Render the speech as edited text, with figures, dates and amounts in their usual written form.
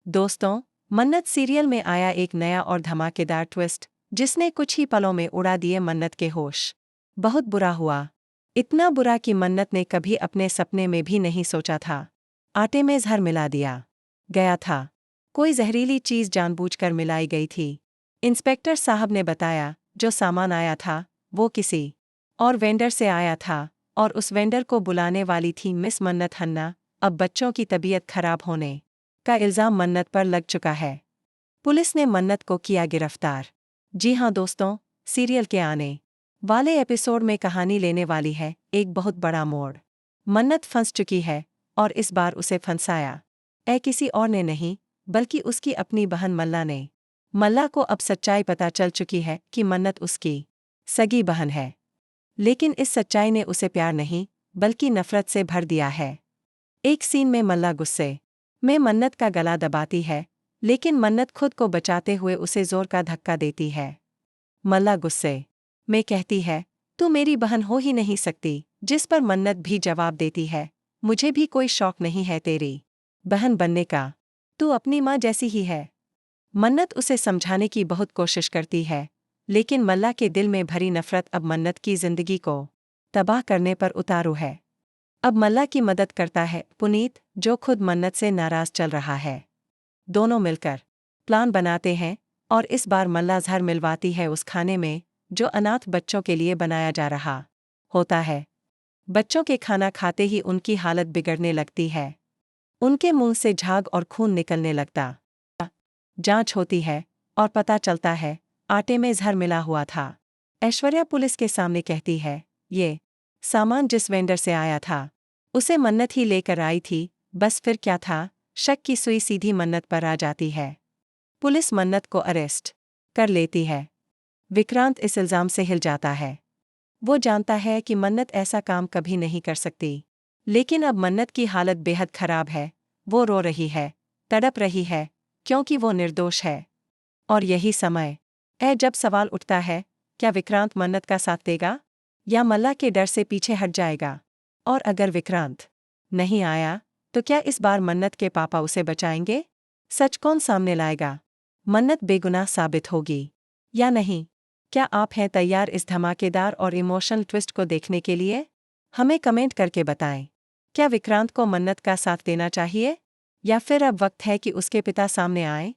दोस्तों, मन्नत सीरियल में आया एक नया और धमाकेदार ट्विस्ट, जिसने कुछ ही पलों में उड़ा दिए मन्नत के होश। बहुत बुरा हुआ। इतना बुरा कि मन्नत ने कभी अपने सपने में भी नहीं सोचा था। आटे में जहर मिला दिया गया था। कोई जहरीली चीज जानबूझकर मिलाई गई थी। इंस्पेक्टर साहब ने बताया, जो सामान आया था वो किसी और वेंडर से आया था, और उस वेंडर को बुलाने वाली थी मिस मन्नत हन्ना। अब बच्चों की तबीयत खराब होने का इल्जाम मन्नत पर लग चुका है। पुलिस ने मन्नत को किया गिरफ्तार। जी हां दोस्तों, सीरियल के आने वाले एपिसोड में कहानी लेने वाली है एक बहुत बड़ा मोड़। मन्नत फंस चुकी है, और इस बार उसे फंसाया किसी और ने नहीं, बल्कि उसकी अपनी बहन मल्ला ने। मल्ला को अब सच्चाई पता चल चुकी है कि मन्नत उसकी सगी बहन है। लेकिन इस सच्चाई ने उसे प्यार नहीं, बल्कि नफरत से भर दिया है। एक सीन में मल्ला गुस्से में मन्नत का गला दबाती है, लेकिन मन्नत खुद को बचाते हुए उसे जोर का धक्का देती है। मल्ला गुस्से में कहती है, तू मेरी बहन हो ही नहीं सकती, जिस पर मन्नत भी जवाब देती है, मुझे भी कोई शौक नहीं है तेरी बहन बनने का, तू अपनी माँ जैसी ही है। मन्नत उसे समझाने की बहुत कोशिश करती है, लेकिन मल्ला के दिल में भरी नफरत अब मन्नत की जिंदगी को तबाह करने पर उतारू है। अब मल्ला की मदद करता है पुनीत, जो खुद मन्नत से नाराज चल रहा है। दोनों मिलकर प्लान बनाते हैं, और इस बार मल्ला जहर मिलवाती है उस खाने में जो अनाथ बच्चों के लिए बनाया जा रहा होता है। बच्चों के खाना खाते ही उनकी हालत बिगड़ने लगती है। उनके मुंह से झाग और खून निकलने लगता। जांच होती है और पता चलता है आटे में जहर मिला हुआ था। ऐश्वर्या पुलिस के सामने कहती है, ये सामान जिस वेंडर से आया था उसे मन्नत ही लेकर आई थी। बस फिर क्या था, शक की सुई सीधी मन्नत पर आ जाती है। पुलिस मन्नत को अरेस्ट कर लेती है। विक्रांत इस इल्जाम से हिल जाता है। वो जानता है कि मन्नत ऐसा काम कभी नहीं कर सकती, लेकिन अब मन्नत की हालत बेहद खराब है। वो रो रही है, तड़प रही है, क्योंकि वो निर्दोष है। और यही समय है जब सवाल उठता है, क्या विक्रांत मन्नत का साथ देगा, या मल्ला के डर से पीछे हट जाएगा? और अगर विक्रांत नहीं आया, तो क्या इस बार मन्नत के पापा उसे बचाएंगे? सच कौन सामने लाएगा? मन्नत बेगुनाह साबित होगी या नहीं? क्या आप हैं तैयार इस धमाकेदार और इमोशनल ट्विस्ट को देखने के लिए? हमें कमेंट करके बताएं। क्या विक्रांत को मन्नत का साथ देना चाहिए, या फिर अब वक्त है कि उसके पिता सामने आएं?